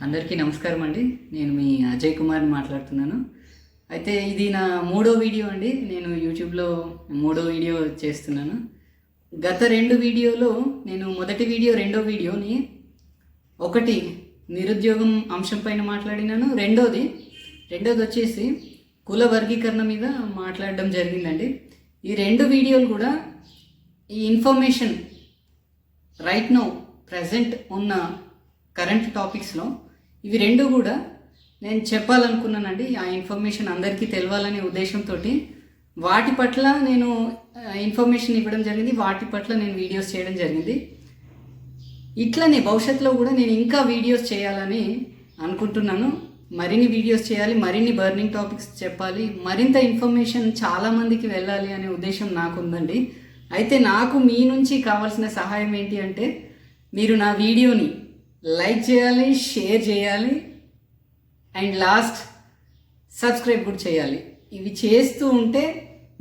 అందరికీ నమస్కారం అండి. నేను మీ అజయ్ కుమార్ని మాట్లాడుతున్నాను. అయితే ఇది నా మూడో వీడియో అండి. నేను యూట్యూబ్లో మూడో వీడియో చేస్తున్నాను. గత 2 వీడియోలో నేను మొదటి వీడియో రెండో వీడియోని ఒకటి నిరుద్యోగం అంశం పైన మాట్లాడినాను. రెండోది వచ్చేసి కుల వర్గీకరణ మీద మాట్లాడడం జరిగిందండి. ఈ 2 వీడియోలు కూడా ఈ ఇన్ఫర్మేషన్ రైట్ నౌ ప్రజెంట్ ఉన్న కరెంట్ టాపిక్స్లో ఇవి 2 కూడా నేను చెప్పాలనుకున్నానండి. ఆ ఇన్ఫర్మేషన్ అందరికీ తెలవాలనే ఉద్దేశంతో వాటి పట్ల నేను ఇన్ఫర్మేషన్ ఇవ్వడం జరిగింది. వాటి పట్ల నేను వీడియోస్ చేయడం జరిగింది. ఇట్లనే భవిష్యత్తులో కూడా నేను ఇంకా వీడియోస్ చేయాలని అనుకుంటున్నాను. మరిన్ని వీడియోస్ చేయాలి, మరిన్ని బర్నింగ్ టాపిక్స్ చెప్పాలి, మరింత ఇన్ఫర్మేషన్ చాలామందికి వెళ్ళాలి అనే ఉద్దేశం నాకు ఉందండి. అయితే నాకు మీ నుంచి కావాల్సిన సహాయం ఏంటి అంటే, మీరు నా వీడియోని లైక్ చేయాలి, షేర్ చేయాలి అండ్ లాస్ట్ సబ్స్క్రైబ్ కూడా చేయాలి. ఇవి చేస్తూ ఉంటే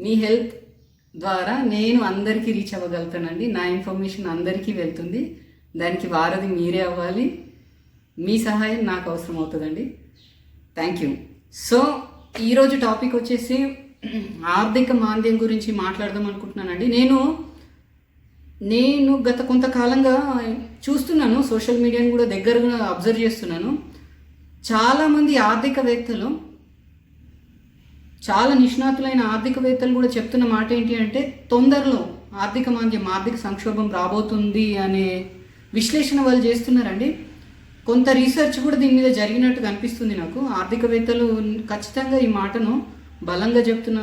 మీ హెల్ప్ ద్వారా నేను అందరికీ రీచ్ అవ్వగలుగుతానండి. నా ఇన్ఫర్మేషన్ అందరికీ వెళ్తుంది. దానికి వారధి మీరే అవ్వాలి. మీ సహాయం నాకు అవసరం అవుతుందండి. Thank you. సో ఈరోజు టాపిక్ వచ్చేసి ఆర్థిక మాంద్యం గురించి మాట్లాడదాం అనుకుంటున్నానండి. నేను గత కొంతకాలంగా చూస్తున్నాను, సోషల్ మీడియాని కూడా దగ్గరగా అబ్జర్వ్ చేస్తున్నాను. చాలామంది ఆర్థికవేత్తలు, చాలా నిష్ణాతులైన ఆర్థికవేత్తలు కూడా చెప్తున్న మాట ఏంటి అంటే, తొందరలో ఆర్థిక మాంద్యం, ఆర్థిక సంక్షోభం రాబోతుంది అనే విశ్లేషణ వాళ్ళు చేస్తున్నారండి. కొంత రీసెర్చ్ కూడా దీని మీద జరిగినట్టుగా అనిపిస్తుంది నాకు. ఆర్థికవేత్తలు ఖచ్చితంగా ఈ మాటను బలంగా చెప్తున్న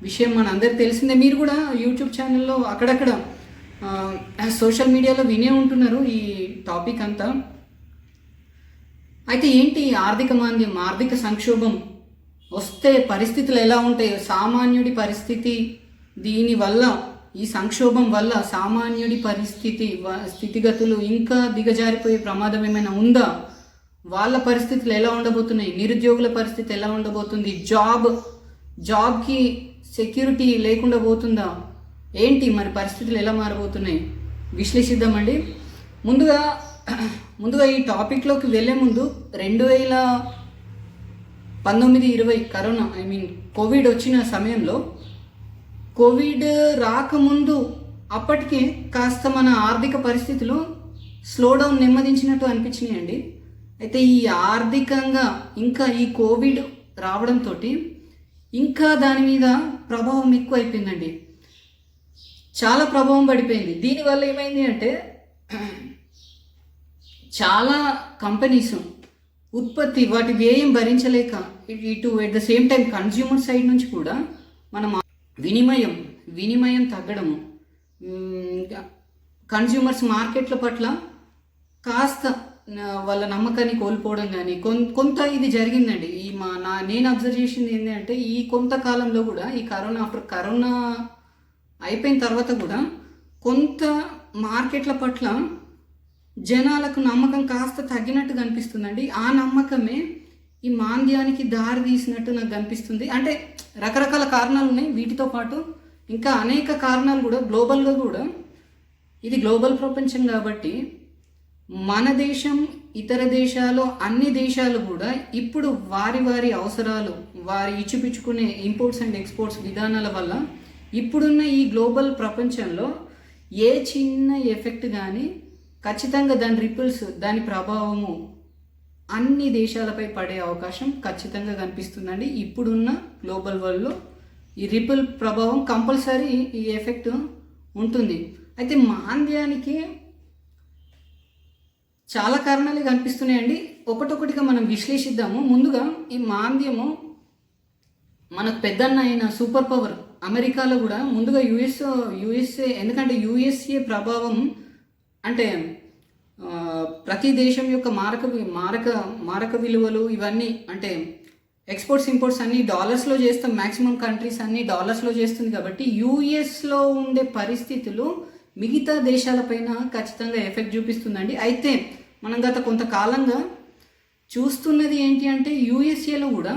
విషయం మన అందరికి తెలిసిందే. మీరు కూడా యూట్యూబ్ ఛానల్లో అక్కడక్కడ సోషల్ మీడియాలో వినే ఉంటున్నారు ఈ టాపిక్ అంతా. అయితే ఏంటి ఆర్థిక మాంద్యం, ఆర్థిక సంక్షోభం వస్తే పరిస్థితులు ఎలా ఉంటాయో, సామాన్యుడి పరిస్థితి, దీనివల్ల ఈ సంక్షోభం వల్ల సామాన్యుడి స్థితిగతులు ఇంకా దిగజారిపోయే ప్రమాదం ఏమైనా ఉందా, వాళ్ళ పరిస్థితులు ఎలా ఉండబోతున్నాయి, నిరుద్యోగుల పరిస్థితి ఎలా ఉండబోతుంది, జాబ్కి సెక్యూరిటీ లేకుండా పోతుందా, ఏంటి మరి పరిస్థితులు ఎలా మారబోతున్నాయి విశ్లేషిద్దామండి. ముందుగా ఈ టాపిక్లోకి వెళ్ళే ముందు 2019-20 కరోనా కోవిడ్ వచ్చిన సమయంలో, కోవిడ్ రాకముందు అప్పటికే కాస్త మన ఆర్థిక పరిస్థితులు స్లోడౌన్ నెమ్మదించినట్టు అనిపించినాయండి. అయితే ఈ ఆర్థికంగా ఇంకా ఈ కోవిడ్ రావడంతో ఇంకా దాని మీద ప్రభావం ఎక్కువ అయిపోయిందండి. చాలా ప్రభావం పడిపోయింది. దీనివల్ల ఏమైంది అంటే, చాలా కంపెనీస్ ఉత్పత్తి వాటి వ్యయం భరించలేక ఇటు at the same time consumer side నుంచి కూడా మనం వినిమయం తగ్గడము, కన్జ్యూమర్స్ మార్కెట్ల పట్ల కాస్త వాళ్ళ నమ్మకాన్ని కోల్పోవడం కానీ కొంత ఇది జరిగిందండి. నేను అబ్జర్వ్ చేసింది ఏంటంటే, ఈ కొంతకాలంలో కూడా ఈ కరోనా అయిపోయిన తర్వాత కూడా కొంత మార్కెట్ల పట్ల జనాలకు నమ్మకం కాస్త తగ్గినట్టుగా అనిపిస్తుందండి. ఆ నమ్మకమే ఈ మాంద్యానికి దారి తీసినట్టు నాకు కనిపిస్తుంది. అంటే రకరకాల కారణాలు ఉన్నాయి. వీటితో పాటు ఇంకా అనేక కారణాలు కూడా గ్లోబల్గా కూడా, ఇది గ్లోబల్ ప్రపంచం కాబట్టి మన దేశం, ఇతర దేశాలు, అన్ని దేశాలు కూడా ఇప్పుడు వారి అవసరాలు, వారి ఇచ్చిపుచ్చుకునే ఇంపోర్ట్స్ అండ్ ఎక్స్పోర్ట్స్ విధానాల వల్ల ఇప్పుడున్న ఈ గ్లోబల్ ప్రపంచంలో ఏ చిన్న ఎఫెక్ట్ కానీ ఖచ్చితంగా దాని రిపుల్స్, దాని ప్రభావము అన్ని దేశాలపై పడే అవకాశం ఖచ్చితంగా కనిపిస్తుందండి. ఇప్పుడున్న గ్లోబల్ వరల్డ్లో ఈ రిపుల్ ప్రభావం కంపల్సరీ, ఈ ఎఫెక్ట్ ఉంటుంది. అయితే మాంద్యానికి చాలా కారణాలు కనిపిస్తున్నాయండి. ఒకటొకటిగా మనం విశ్లేషిద్దాము. ముందుగా ఈ మాంద్యము మనకు పెద్దన్న అయిన సూపర్ పవర్ అమెరికాలో కూడా, ముందుగా యుఎస్ఏ, ఎందుకంటే యుఎస్ఏ ప్రభావం అంటే ప్రతి దేశం యొక్క మారక విలువలు ఇవన్నీ, అంటే ఎక్స్పోర్ట్స్ ఇంపోర్ట్స్ అన్ని డాలర్స్లో చేస్తాం, మ్యాక్సిమం కంట్రీస్ అన్ని డాలర్స్లో చేస్తుంది కాబట్టి యుఎస్లో ఉండే పరిస్థితులు మిగతా దేశాలపైన ఖచ్చితంగా ఎఫెక్ట్ చూపిస్తుందండి. అయితే మనం గత కొంతకాలంగా చూస్తున్నది ఏంటి అంటే, యుఎస్ఏలో కూడా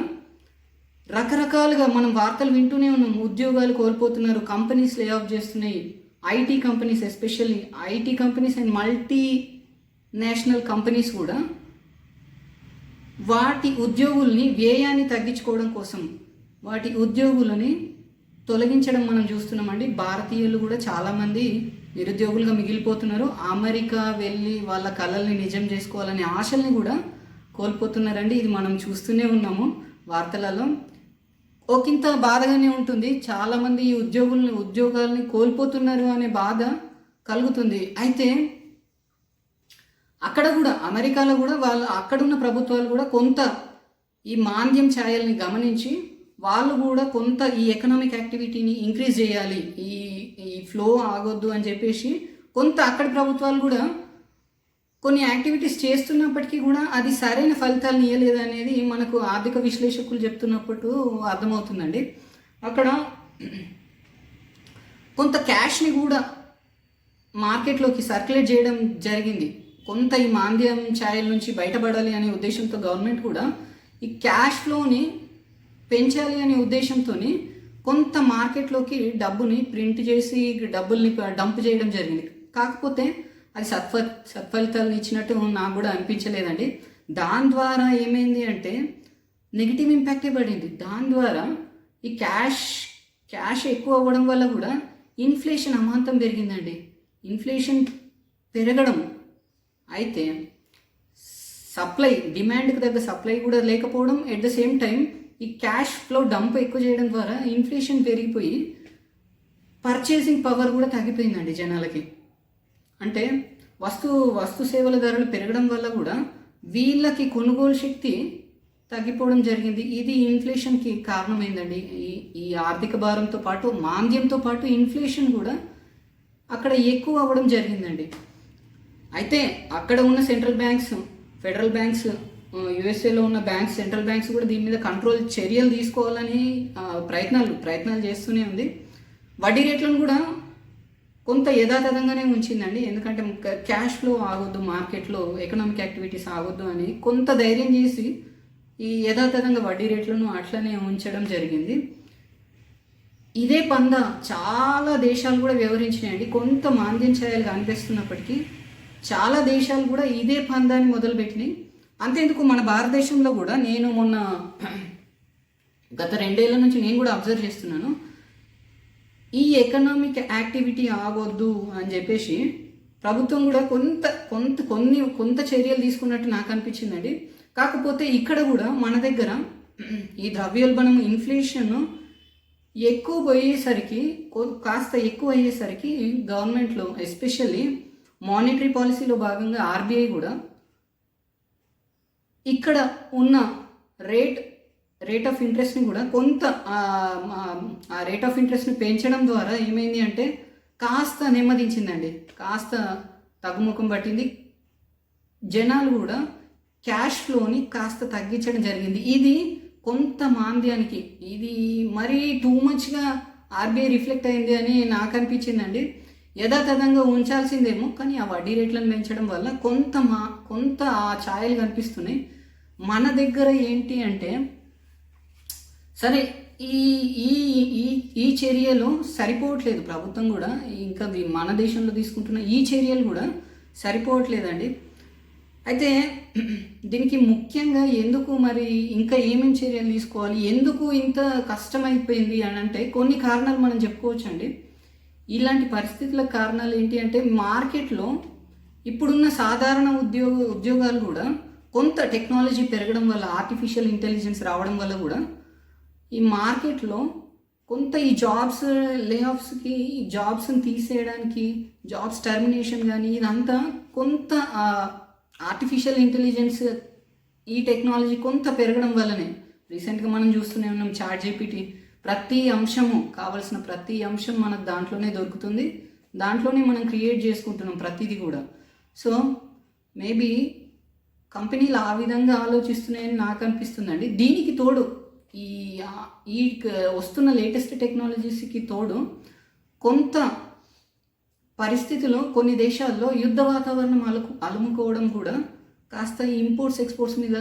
రకరకాలుగా మనం వార్తలు వింటూనే ఉన్నాం. ఉద్యోగాలు కోల్పోతున్నారు, కంపెనీస్ లే ఆఫ్ చేస్తున్నాయి. IT companies, especially IT companies and multi national companies కూడా వాటి ఉద్యోగుల్ని వ్యయాన్ని తగ్గించుకోవడం కోసం వాటి ఉద్యోగులని తొలగించడం మనం చూస్తున్నామండి. భారతీయులు కూడా చాలామంది నిరుద్యోగులుగా మిగిలిపోతున్నారు. అమెరికా వెళ్ళి వాళ్ళ కళల్ని నిజం చేసుకోవాలనే ఆశల్ని కూడా కోల్పోతున్నారండి. ఇది మనం చూస్తూనే ఉన్నాము వార్తలలో. ఒకంత బాధగానే ఉంటుంది. చాలామంది ఈ ఉద్యోగాల్ని కోల్పోతున్నారు అనే బాధ కలుగుతుంది. అయితే అక్కడ కూడా అమెరికాలో కూడా అక్కడున్న ప్రభుత్వాలు కూడా కొంత ఈ మాంద్యం ఛాయల్ని గమనించి వాళ్ళు కూడా కొంత ఈ ఎకనామిక్ యాక్టివిటీని ఇంక్రీజ్ చేయాలి, ఈ ఈ ఫ్లో ఆగొద్దు అని చెప్పేసి కొంత అక్కడి ప్రభుత్వాలు కూడా కొన్ని యాక్టివిటీస్ చేస్తున్నప్పటికీ కూడా అది సరైన ఫలితాలను ఇవ్వలేదు అనేది మనకు ఆర్థిక విశ్లేషకులు చెప్తున్నప్పుడు అర్థమవుతుందండి. అక్కడ కొంత క్యాష్ని కూడా మార్కెట్లోకి సర్క్యులేట్ చేయడం జరిగింది. కొంత ఈ మాంద్యం ఛాయల నుంచి బయటపడాలి అనే ఉద్దేశంతో గవర్నమెంట్ కూడా ఈ క్యాష్ ఫ్లోని పెంచాలి అనే ఉద్దేశంతో కొంత మార్కెట్లోకి డబ్బుని ప్రింట్ చేసి డబ్బుల్ని డంప్ చేయడం జరిగింది. కాకపోతే అది సత్ఫలితాలను ఇచ్చినట్టు నాకు కూడా అనిపించలేదండి. దాని ద్వారా ఏమైంది అంటే నెగిటివ్ ఇంపాక్టే పడింది. దాని ద్వారా ఈ క్యాష్ ఎక్కువ అవ్వడం వల్ల కూడా ఇన్ఫ్లేషన్ అమాంతం పెరిగిందండి. ఇన్ఫ్లేషన్ పెరగడం అయితే డిమాండ్కి తగ్గ సప్లై కూడా లేకపోవడం, ఎట్ ద సేమ్ టైం ఈ క్యాష్ ఫ్లో డంప్ ఎక్కువ చేయడం ద్వారా ఇన్ఫ్లేషన్ పెరిగిపోయి పర్చేసింగ్ పవర్ కూడా తగ్గిపోయిందండి జనాలకి. అంటే వస్తు సేవల ధరలు పెరగడం వల్ల కూడా వీళ్ళకి కొనుగోలు శక్తి తగ్గిపోవడం జరిగింది. ఇది ఇన్ఫ్లేషన్కి కారణమైందండి. ఈ ఆర్థిక భారంతో పాటు మాంద్యంతో పాటు ఇన్ఫ్లేషన్ కూడా అక్కడ ఎక్కువ అవ్వడం జరిగిందండి. అయితే అక్కడ ఉన్న సెంట్రల్ బ్యాంక్స్, ఫెడరల్ బ్యాంక్స్, యుఎస్ఏలో ఉన్న బ్యాంక్స్, సెంట్రల్ బ్యాంక్స్ కూడా దీని మీద కంట్రోల్ చర్యలు తీసుకోవాలని ప్రయత్నాలు చేస్తూనే ఉంది. వడ్డీ రేట్లను కూడా కొంత యథాతథంగానే ఉంచిందండి. ఎందుకంటే క్యాష్ ఫ్లో ఆగొద్దు, మార్కెట్లో ఎకనామిక్ యాక్టివిటీస్ ఆగొద్దు అని కొంత ధైర్యం చేసి ఈ యథాతథంగా వడ్డీ రేట్లను అట్లనే ఉంచడం జరిగింది. ఇదే పంద చాలా దేశాలు కూడా వ్యవహరించినాయండి. కొంత మాంద్యం ఛాయలు కనిపిస్తున్నప్పటికీ చాలా దేశాలు కూడా ఇదే పందాన్ని మొదలుపెట్టినాయి. అంతేందుకు మన భారతదేశంలో కూడా నేను మొన్న గత 2 ఏళ్ల నుంచి నేను కూడా అబ్జర్వ్ చేస్తున్నాను. ఈ ఎకనామిక్ యాక్టివిటీ ఆగొద్దు అని చెప్పేసి ప్రభుత్వం కూడా కొంత చర్యలు తీసుకున్నట్టు నాకు అనిపించిందండి. కాకపోతే ఇక్కడ కూడా మన దగ్గర ఈ ద్రవ్యోల్బణం, ఇన్ఫ్లేషన్ ఎక్కువ పోయేసరికి, కాస్త ఎక్కువ అయ్యేసరికి గవర్నమెంట్లో ఎస్పెషల్లీ మానిటరీ పాలసీలో భాగంగా ఆర్బీఐ కూడా ఇక్కడ ఉన్న రేట్ ఆఫ్ ఇంట్రెస్ట్ని కూడా కొంత ఆ రేట్ ఆఫ్ ఇంట్రెస్ట్ని పెంచడం ద్వారా ఏమైంది అంటే కాస్త నెమ్మదించిందండి, కాస్త తగ్గుముఖం పట్టింది. జనాలు కూడా క్యాష్ ఫ్లోని కాస్త తగ్గించడం జరిగింది. ఇది కొంత మాంద్యానికి, ఇది మరీ టూ మచ్గా ఆర్బీఐ రిఫ్లెక్ట్ అయింది అని నాకు అనిపించిందండి. యథాతథంగా ఉంచాల్సిందేమో, కానీ ఆ వడ్డీ రేట్లను పెంచడం వల్ల కొంత ఆ ఛాయలు కనిపిస్తున్నాయి. మన దగ్గర ఏంటి అంటే సరే ఈ ఈ ఈ ఈ చర్యలు సరిపోవట్లేదు. ప్రభుత్వం కూడా ఇంకా మన దేశంలో తీసుకుంటున్న ఈ చర్యలు కూడా సరిపోవట్లేదండి. అయితే దీనికి ముఖ్యంగా ఎందుకు మరి ఇంకా ఏమేమి చర్యలు తీసుకోవాలి, ఎందుకు ఇంత కష్టమైపోయింది అని అంటే కొన్ని కారణాలు మనం చెప్పుకోవచ్చండి. ఇలాంటి పరిస్థితుల కారణాలు ఏంటి అంటే మార్కెట్లో ఇప్పుడున్న సాధారణ ఉద్యోగాలు కూడా కొంత టెక్నాలజీ పెరగడం వల్ల, ఆర్టిఫిషియల్ ఇంటెలిజెన్స్ రావడం వల్ల కూడా ఈ మార్కెట్లో కొంత ఈ జాబ్స్ లేఆఫ్స్కి, జాబ్స్ని తీసేయడానికి, జాబ్స్ టర్మినేషన్ కానీ ఇదంతా కొంత ఆర్టిఫిషియల్ ఇంటెలిజెన్స్, ఈ టెక్నాలజీ కొంత పెరగడం వల్లనే. రీసెంట్గా మనం చూస్తూనే ఉన్నాం చాట్ జీపీటీ. ప్రతి అంశము, కావాల్సిన ప్రతి అంశం మనకు దాంట్లోనే దొరుకుతుంది, దాంట్లోనే మనం క్రియేట్ చేసుకుంటున్నాం ప్రతిదీ కూడా. సో మేబీ కంపెనీలు ఆ విధంగా ఆలోచిస్తున్నాయని నాకు అనిపిస్తుందండి. దీనికి తోడు ఈ వస్తున్న లేటెస్ట్ టెక్నాలజీస్కి తోడు కొంత పరిస్థితిలో కొన్ని దేశాల్లో యుద్ధ వాతావరణం అలుముకోవడం కూడా కాస్త ఇంపోర్ట్స్ ఎక్స్పోర్ట్స్ మీద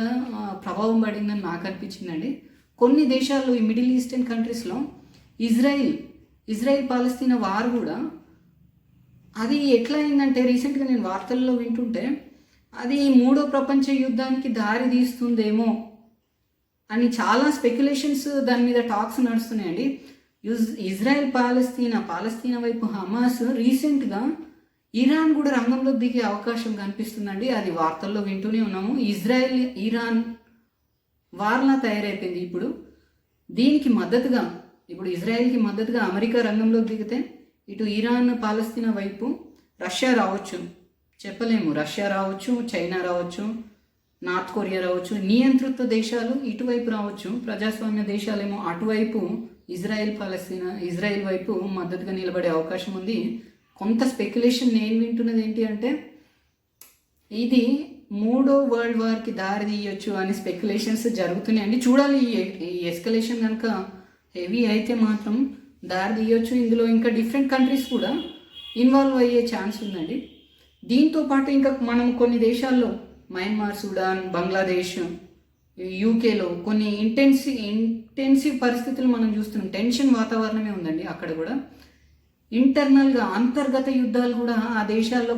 ప్రభావం పడిందని నాకు అనిపించిందండి. కొన్ని దేశాల్లో, ఈ మిడిల్ ఈస్టర్న్ కంట్రీస్లో ఇజ్రాయిల్ పాలస్తీనా వార్ కూడా అది ఎట్లా అయిందంటే రీసెంట్గా నేను వార్తల్లో వింటుంటే అది మూడో ప్రపంచ యుద్ధానికి దారి తీస్తుందేమో అని చాలా స్పెక్యులేషన్స్ దాని మీద టాక్స్ నడుస్తున్నాయండి. ఇజ్రాయెల్ పాలస్తీనా వైపు హమాస్, రీసెంట్గా ఇరాన్ కూడా రంగంలో దిగే అవకాశం కనిపిస్తుందండి. అది వార్తల్లో వింటూనే ఉన్నాము. ఇజ్రాయెల్ ఇరాన్ వార్లా తయారైపోయింది. దీనికి మద్దతుగా ఇజ్రాయెల్కి మద్దతుగా అమెరికా రంగంలోకి దిగితే ఇటు ఇరాన్ పాలస్తీనా వైపు రష్యా రావచ్చు, చెప్పలేము. రష్యా రావచ్చు, చైనా రావచ్చు, నార్త్ కొరియా రావచ్చు. నియంతృత్వ దేశాలు ఇటువైపు రావచ్చు, ప్రజాస్వామ్య దేశాలేమో అటువైపు ఇజ్రాయెల్ వైపు మద్దతుగా నిలబడే అవకాశం ఉంది. కొంత స్పెక్యులేషన్ నేను వింటున్నది ఏంటి అంటే ఇది మూడో వరల్డ్ వార్కి దారి తీయొచ్చు అని స్పెక్యులేషన్స్ జరుగుతున్నాయండి. చూడాలి, ఈ ఎస్కలేషన్ కనుక హెవీ అయితే మాత్రం దారి తీయొచ్చు. ఇందులో ఇంకా డిఫరెంట్ కంట్రీస్ కూడా ఇన్వాల్వ్ అయ్యే ఛాన్స్ ఉందండి. దీంతో పాటు ఇంకా మనం కొన్ని దేశాల్లో మయన్మార్, సుడాన్, బంగ్లాదేశ్, యూకేలో కొన్ని ఇంటెన్సివ్ పరిస్థితులు మనం చూస్తున్నాం. టెన్షన్ వాతావరణమే ఉందండి అక్కడ కూడా. ఇంటర్నల్గా అంతర్గత యుద్ధాలు కూడా ఆ దేశాల్లో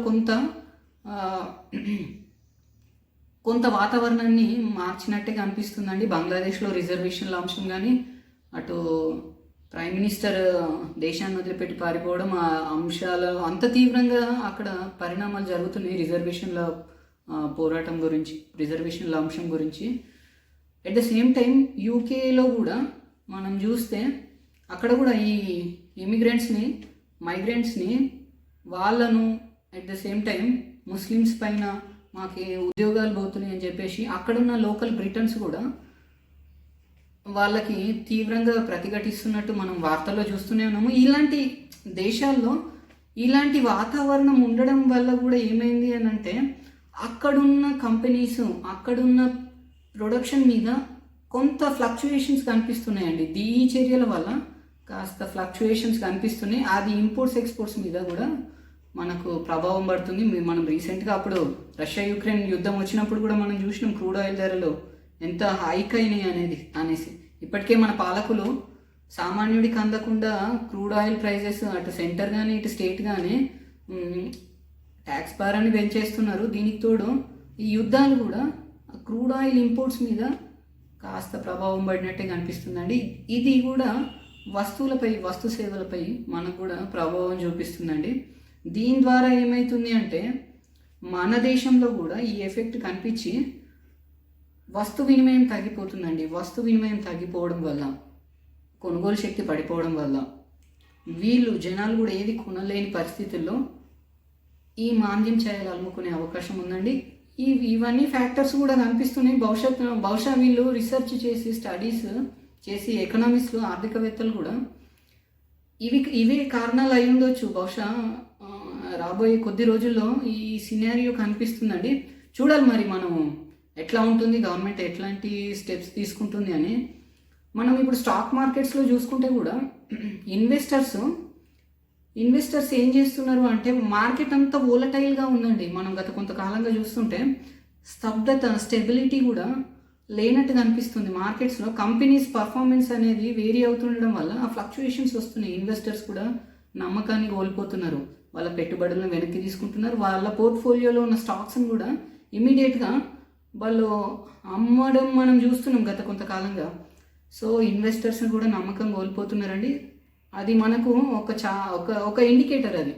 కొంత వాతావరణాన్ని మార్చినట్టుగా అనిపిస్తుందండి. బంగ్లాదేశ్లో రిజర్వేషన్ల అంశం కానీ, అటు ప్రైమ్ మినిస్టర్ దేశాన్ని వదిలిపెట్టి పారిపోవడం, ఆ అంశాలు అంత తీవ్రంగా అక్కడ పరిణామాలు జరుగుతున్నాయి రిజర్వేషన్ల పోరాటం గురించి, రిజర్వేషన్ల అంశం గురించి. అట్ ద సేమ్ టైం యూకేలో కూడా మనం చూస్తే అక్కడ కూడా ఈ మైగ్రెంట్స్ని వాళ్ళను at the same time Muslims పైన మాకు ఉద్యోగాలు పోతున్నాయి అని చెప్పేసి అక్కడున్న లోకల్ బ్రిటన్స్ కూడా వాళ్ళకి తీవ్రంగా ప్రతిఘటిస్తున్నట్టు మనం వార్తల్లో చూస్తూనే ఉన్నాము. ఇలాంటి దేశాల్లో ఇలాంటి వాతావరణం ఉండడం వల్ల కూడా ఏమైంది అని అంటే అక్కడున్న కంపెనీస్, అక్కడున్న ప్రొడక్షన్ మీద కొంత ఫ్లక్చుయేషన్స్ కనిపిస్తున్నాయండి. ఈ చర్యల వల్ల కాస్త ఫ్లక్చుయేషన్స్ కనిపిస్తున్నాయి. అది ఇంపోర్ట్స్ ఎక్స్పోర్ట్స్ మీద కూడా మనకు ప్రభావం పడుతుంది. మనం రీసెంట్గా అప్పుడు రష్యా యుక్రెయిన్ యుద్ధం వచ్చినప్పుడు కూడా మనం చూసినాం క్రూడ్ ఆయిల్ ధరలు ఎంత హైక్ అయినాయి అనేసి. ఇప్పటికే మన పాలకులు సామాన్యుడికి అందకుండా క్రూడ్ ఆయిల్ ప్రైజెస్ అటు సెంటర్ కానీ ఇటు స్టేట్ కానీ ట్యాక్స్ భారాన్ని పెంచేస్తున్నారు. దీనికి తోడు ఈ యుద్ధాలు కూడా క్రూడ్ ఆయిల్ ఇంపోర్ట్స్ మీద కాస్త ప్రభావం పడినట్టే కనిపిస్తుందండి. ఇది కూడా వస్తు సేవలపై మనకు కూడా ప్రభావం చూపిస్తుందండి. దీని ద్వారా ఏమవుతుంది అంటే మన దేశంలో కూడా ఈ ఎఫెక్ట్ కనిపించి వస్తు వినిమయం తగ్గిపోతుందండి. వస్తు వినిమయం తగ్గిపోవడం వల్ల, కొనుగోలు శక్తి పడిపోవడం వల్ల జనాలు కూడా ఏది కొనలేని పరిస్థితుల్లో ఈ మాంద్యం చేయాలి అమ్ముకునే అవకాశం ఉందండి. ఇవన్నీ ఫ్యాక్టర్స్ కూడా కనిపిస్తున్నాయి. బహుశా వీళ్ళు రీసెర్చ్ చేసి స్టడీస్ చేసి ఎకనామిస్టులు, ఆర్థికవేత్తలు కూడా ఇవే కారణాలు అయి ఉండొచ్చు. బహుశా రాబోయే కొద్ది రోజుల్లో ఈ సినారియో కనిపిస్తుందండి. చూడాలి మరి మనం ఎట్లా ఉంటుంది, గవర్నమెంట్ ఎట్లాంటి స్టెప్స్ తీసుకుంటుంది అని. మనం ఇప్పుడు స్టాక్ మార్కెట్స్లో చూసుకుంటే కూడా ఇన్వెస్టర్స్ ఏం చేస్తున్నారు అంటే మార్కెట్ అంతా వోలటైల్గా ఉందండి. మనం గత కొంతకాలంగా చూస్తుంటే స్టెబిలిటీ కూడా లేనట్టుగా అనిపిస్తుంది మార్కెట్స్లో. కంపెనీస్ పర్ఫార్మెన్స్ అనేది వేరీ అవుతుండడం వల్ల ఆ ఫ్లక్చుయేషన్స్ వస్తున్నాయి. ఇన్వెస్టర్స్ కూడా నమ్మకాన్ని కోల్పోతున్నారు, వాళ్ళ పెట్టుబడులను వెనక్కి తీసుకుంటున్నారు. వాళ్ళ పోర్ట్ఫోలియోలో ఉన్న స్టాక్స్ని కూడా ఇమీడియట్గా వాళ్ళు అమ్మడం మనం చూస్తున్నాం గత కొంతకాలంగా. సో ఇన్వెస్టర్స్ని కూడా నమ్మకం కోల్పోతున్నారండి. అది మనకు ఒక ఇండికేటర్. అది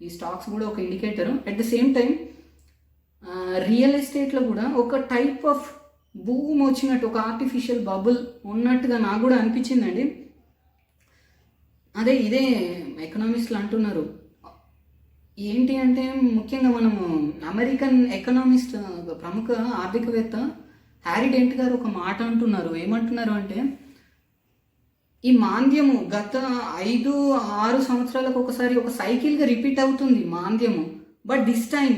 ఈ స్టాక్స్ కూడా ఒక indicator. At the same time real ఎస్టేట్లో కూడా ఒక టైప్ ఆఫ్ బూమ్ వచ్చినట్టు, ఒక ఆర్టిఫిషియల్ బబుల్ ఉన్నట్టుగా నాకు కూడా అనిపించిందండి. ఇదే ఎకనామిస్టులు అంటున్నారు. ఏంటి అంటే ముఖ్యంగా మనము అమెరికన్ ఎకనామిస్ట్, ప్రముఖ ఆర్థికవేత్త హ్యారీ డెంట్ గారు ఒక మాట అంటున్నారు. ఏమంటున్నారు అంటే ఈ మాంద్యము గత 5-6 సంవత్సరాలకు ఒకసారి ఒక సైకిల్గా రిపీట్ అవుతుంది మాంద్యము. బట్ దిస్ టైం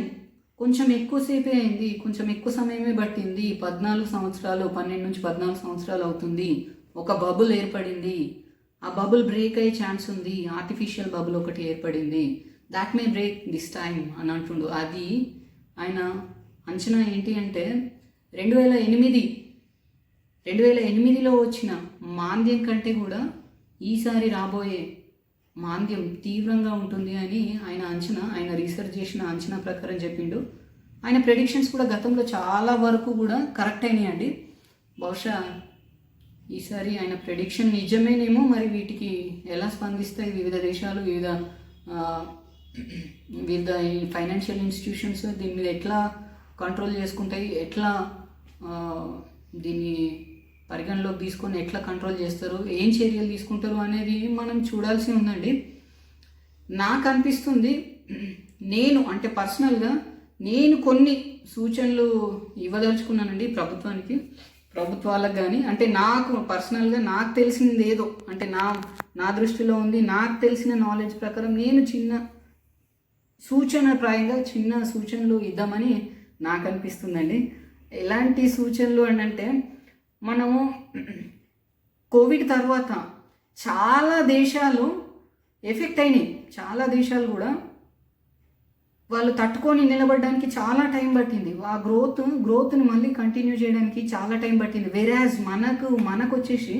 కొంచెం ఎక్కువసేపే అయింది, కొంచెం ఎక్కువ సమయమే పట్టింది. 12 నుంచి 14 సంవత్సరాలు అవుతుంది. ఒక బబుల్ ఏర్పడింది, ఆ బబుల్ బ్రేక్ అయ్యే ఛాన్స్ ఉంది. ఆర్టిఫిషియల్ బబుల్ ఒకటి ఏర్పడింది, that May break this time అని అంటుండు. అది ఆయన అంచనా ఏంటి అంటే 2008లో వచ్చిన మాంద్యం కంటే కూడా ఈసారి రాబోయే మాంద్యం తీవ్రంగా ఉంటుంది అని ఆయన రీసెర్చ్ చేసిన అంచనా ప్రకారం చెప్పిండు. ఆయన ప్రెడిక్షన్స్ కూడా గతంలో చాలా వరకు కూడా కరెక్ట్ అయినాయండి. బహుశా ఈసారి ఆయన ప్రెడిక్షన్ నిజమేనేమో. మరి వీటికి ఎలా స్పందిస్తాయి వివిధ దేశాలు, వివిధ ఫైనాన్షియల్ ఇన్స్టిట్యూషన్స్ దీని మీద ఎట్లా కంట్రోల్ చేసుకుంటాయి, ఎట్లా దీన్ని పరిగణలోకి తీసుకొని ఎట్లా కంట్రోల్ చేస్తారు, ఏం చర్యలు తీసుకుంటారు అనేది మనం చూడాల్సి ఉందండి. నాకు అనిపిస్తుంది, నేను అంటే పర్సనల్గా నేను కొన్ని సూచనలు ఇవ్వదలుచుకున్నానండి ప్రభుత్వాలకు కానీ. అంటే నాకు పర్సనల్గా నాకు తెలిసింది ఏదో అంటే నా దృష్టిలో ఉంది, నాకు తెలిసిన నాలెడ్జ్ ప్రకారం నేను చిన్న సూచనలు ఇద్దామని నాకు అనిపిస్తుందండి. ఎలాంటి సూచనలు అని అంటే, మనము కోవిడ్ తర్వాత చాలా దేశాలు ఎఫెక్ట్ అయినాయి. చాలా దేశాలు కూడా వాళ్ళు తట్టుకొని నిలబడడానికి చాలా టైం పట్టింది. ఆ గ్రోత్ని మళ్ళీ కంటిన్యూ చేయడానికి చాలా టైం పట్టింది. వెరాజ్ మనకు వచ్చేసి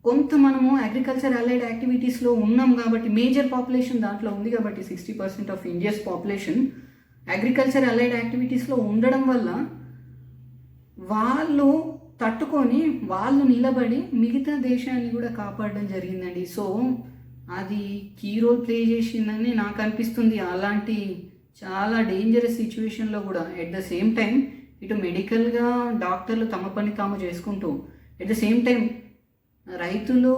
కొంత మనము అగ్రికల్చర్ అలైడ్ యాక్టివిటీస్లో ఉన్నాం కాబట్టి, మేజర్ పాపులేషన్ దాంట్లో ఉంది కాబట్టి 60% of India's population agriculture allied యాక్టివిటీస్లో ఉండడం వల్ల వాళ్ళు తట్టుకొని వాళ్ళు నిలబడి మిగతా దేశాన్ని కూడా కాపాడడం జరిగిందండి. సో అది కీ రోల్ ప్లే చేసిందని నాకు అనిపిస్తుంది. అలాంటి చాలా డేంజరస్ సిచ్యువేషన్లో కూడా ఎట్ ద సేమ్ టైం ఇటు మెడికల్గా డాక్టర్లు తమ పని తాము చేసుకుంటూ, ఎట్ ద సేమ్ టైం రైతులు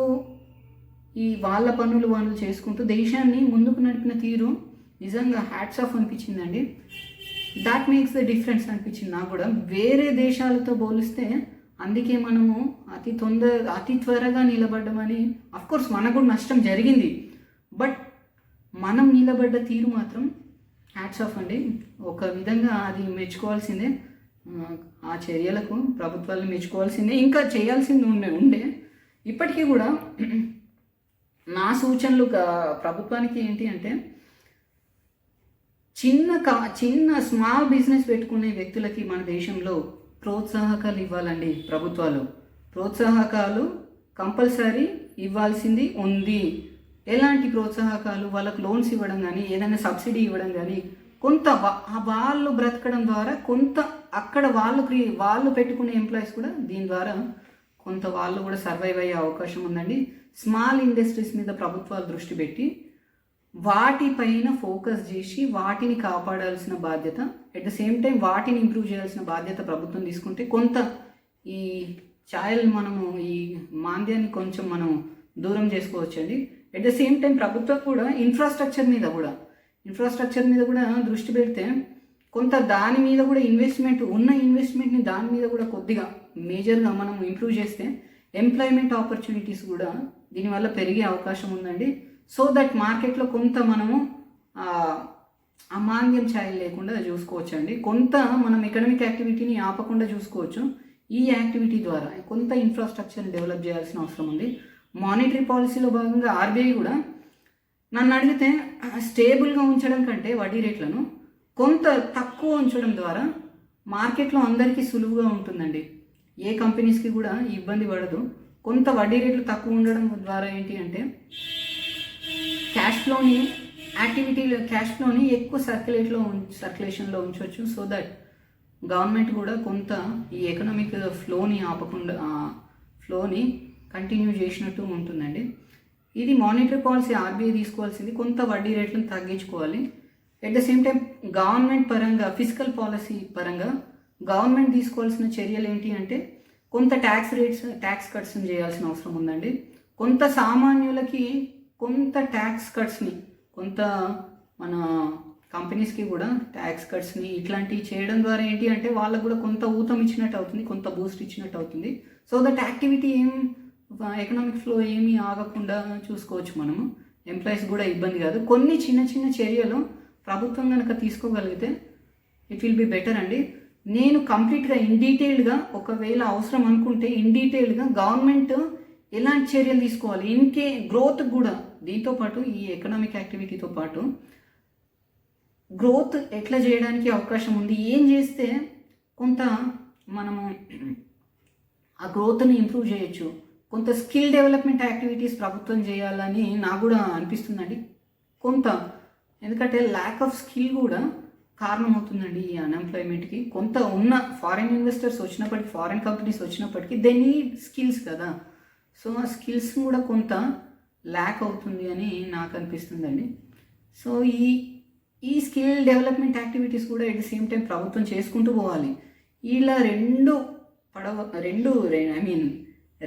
వాళ్ళ పనులు వాళ్ళు చేసుకుంటూ దేశాన్ని ముందుకు నడిపిన తీరు నిజంగా హ్యాట్స్ ఆఫ్ అనిపించిందండి. దాట్ మేక్స్ ద డిఫరెన్స్ అనిపించింది నాకు కూడా వేరే దేశాలతో పోలిస్తే. అందుకే మనము అతి త్వరగా నిలబడ్డామని. అఫ్కోర్స్ మనకు కూడా నష్టం జరిగింది, బట్ మనం నిలబడ్డ తీరు మాత్రం హ్యాట్స్ ఆఫ్ అండి. ఒక విధంగా అది మెచ్చుకోవాల్సిందే. ఆ చర్యలకు ప్రభుత్వాలు మెచ్చుకోవాల్సిందే. ఇంకా చేయాల్సింది ఉండే ఇప్పటికీ కూడా నా సూచనలు ప్రభుత్వానికి ఏంటి అంటే, చిన్న స్మాల్ బిజినెస్ పెట్టుకునే వ్యక్తులకి మన దేశంలో ప్రోత్సాహకాలు ఇవ్వాలండి. ప్రోత్సాహకాలు కంపల్సరీ ఇవ్వాల్సింది ఉంది. ఎలాంటి ప్రోత్సాహకాలు? వాళ్ళకు లోన్స్ ఇవ్వడం కానీ, ఏదైనా సబ్సిడీ ఇవ్వడం కానీ, కొంత వాళ్ళు బ్రతకడం ద్వారా కొంత అక్కడ వాళ్ళు పెట్టుకునే ఎంప్లాయీస్ కూడా దీని ద్వారా కొంత వాళ్ళు కూడా సర్వైవ్ అయ్యే అవకాశం ఉందండి. స్మాల్ ఇండస్ట్రీస్ మీద ప్రభుత్వాలు దృష్టి పెట్టి వాటిపైన ఫోకస్ చేసి వాటిని కాపాడాల్సిన బాధ్యత, ఎట్ ద సేమ్ టైం వాటిని ఇంప్రూవ్ చేయాల్సిన బాధ్యత ప్రభుత్వం తీసుకుంటే కొంత ఈ మనము ఈ మాంద్యాన్ని కొంచెం మనం దూరం చేసుకోవచ్చండి. ఎట్ ద సేమ్ టైం ప్రభుత్వం కూడా ఇన్ఫ్రాస్ట్రక్చర్ మీద కూడా దృష్టి పెడితే కొంత దాని మీద కూడా ఇన్వెస్ట్మెంట్ని దాని మీద కూడా కొద్దిగా మేజర్గా మనం ఇంప్రూవ్ చేస్తే ఎంప్లాయ్మెంట్ ఆపర్చునిటీస్ కూడా దీనివల్ల పెరిగే అవకాశం ఉందండి. సో దట్ మార్కెట్లో కొంత మనము అమాంద్యం ఛాయలు లేకుండా చూసుకోవచ్చండి. కొంత మనం ఎకనామిక్ యాక్టివిటీని ఆపకుండా చూసుకోవచ్చు. ఈ యాక్టివిటీ ద్వారా కొంత ఇన్ఫ్రాస్ట్రక్చర్ని డెవలప్ చేయాల్సిన అవసరం ఉంది. మానిటరీ పాలసీలో భాగంగా ఆర్బీఐ కూడా నన్ను అడిగితే స్టేబుల్గా ఉంచడం కంటే వడ్డీ రేట్లను కొంత తక్కువ ఉంచడం ద్వారా మార్కెట్లో అందరికీ సులువుగా ఉంటుందండి. ఏ కంపెనీస్కి కూడా ఇబ్బంది పడదు. కొంత వడ్డీ రేట్లు తక్కువ ఉండడం ద్వారా ఏంటి అంటే క్యాష్ ఫ్లోని ఎక్కువ సర్క్యులేషన్లో ఉంచవచ్చు. సో దట్ గవర్నమెంట్ కూడా కొంత ఈ ఎకనామిక్ ఫ్లోని కంటిన్యూ చేసినట్టు ఉంటుందండి. ఇది మానిటరీ పాలసీ ఆర్బీఐ తీసుకోవాల్సింది. కొంత వడ్డీ రేట్లను తగ్గించుకోవాలి. At the same time government పరంగా ఫిజికల్ పాలసీ పరంగా గవర్నమెంట్ తీసుకోవాల్సిన చర్యలు ఏంటి అంటే కొంత ట్యాక్స్ కట్స్ని చేయాల్సిన అవసరం ఉందండి. కొంత సామాన్యులకి కొంత ట్యాక్స్ కట్స్ని, కొంత మన కంపెనీస్కి కూడా ట్యాక్స్ కట్స్ని ఇట్లాంటివి చేయడం ద్వారా ఏంటి అంటే వాళ్ళకు కూడా కొంత ఊతం ఇచ్చినట్టు అవుతుంది, కొంత బూస్ట్ ఇచ్చినట్టు అవుతుంది. So that activity economic flow ఏమీ ఆగకుండా చూసుకోవచ్చు మనము. ఎంప్లాయీస్ కూడా ఇబ్బంది కాదు. కొన్ని చిన్న చర్యలు ప్రభుత్వం కనుక తీసుకోగలిగితే ఇట్ విల్ బి బెటర్ అండి. నేను కంప్లీట్గా డీటెయిల్డ్గా ఒకవేళ అవసరం అనుకుంటే డీటెయిల్డ్గా గవర్నమెంట్ ఎలాంటి చర్యలు తీసుకోవాలి గ్రోత్ కూడా, దీంతో పాటు ఈ ఎకనామిక్ యాక్టివిటీతో పాటు గ్రోత్ ఎట్లా చేయడానికి అవకాశం ఉంది, ఏం చేస్తే కొంత మనము ఆ గ్రోత్ని ఇంప్రూవ్ చేయొచ్చు, కొంత స్కిల్ డెవలప్మెంట్ యాక్టివిటీస్ ప్రభుత్వం చేయాలని నాకు కూడా అనిపిస్తుందండి. కొంత ఎందుకంటే ల్యాక్ ఆఫ్ స్కిల్ కూడా కారణం అవుతుందండి ఈ అన్ఎంప్లాయ్మెంట్కి. కొంత ఉన్న ఫారిన్ ఇన్వెస్టర్స్ వచ్చినప్పటికీ, ఫారిన్ కంపెనీస్ వచ్చినప్పటికీ దే నీడ్ స్కిల్స్ కదా. సో ఆ స్కిల్స్ కూడా కొంత ల్యాక్ అవుతుంది అని నాకు అనిపిస్తుందండి. సో ఈ స్కిల్ డెవలప్మెంట్ యాక్టివిటీస్ కూడా ఎట్ ది సేమ్ టైం ప్రభుత్వం చేసుకుంటూ పోవాలి. ఇలా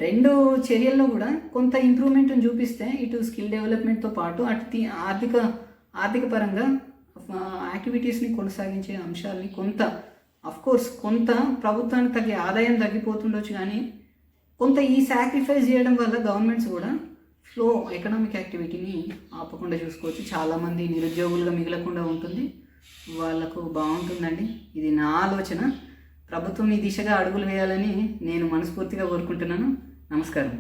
రెండు చర్యల్లో కూడా కొంత ఇంప్రూవ్మెంట్ని చూపిస్తే ఇటు స్కిల్ డెవలప్మెంట్తో పాటు అటు ఆర్థిక పరంగా యాక్టివిటీస్ని కొనసాగించే అంశాలని కొంత ప్రభుత్వానికి తగ్గే ఆదాయం తగ్గిపోతుండొచ్చు, కానీ కొంత ఈ సాక్రిఫైస్ చేయడం వల్ల గవర్నమెంట్స్ కూడా ఎకనామిక్ యాక్టివిటీని ఆపకుండా చూసుకోవచ్చు. చాలామంది నిరుద్యోగులుగా మిగలకుండా ఉంటుంది, వాళ్ళకు బాగుంటుందండి. ఇది నా ఆలోచన. ప్రభుత్వం ఈ దిశగా అడుగులు వేయాలని నేను మనస్ఫూర్తిగా కోరుకుంటున్నాను. నమస్కారం.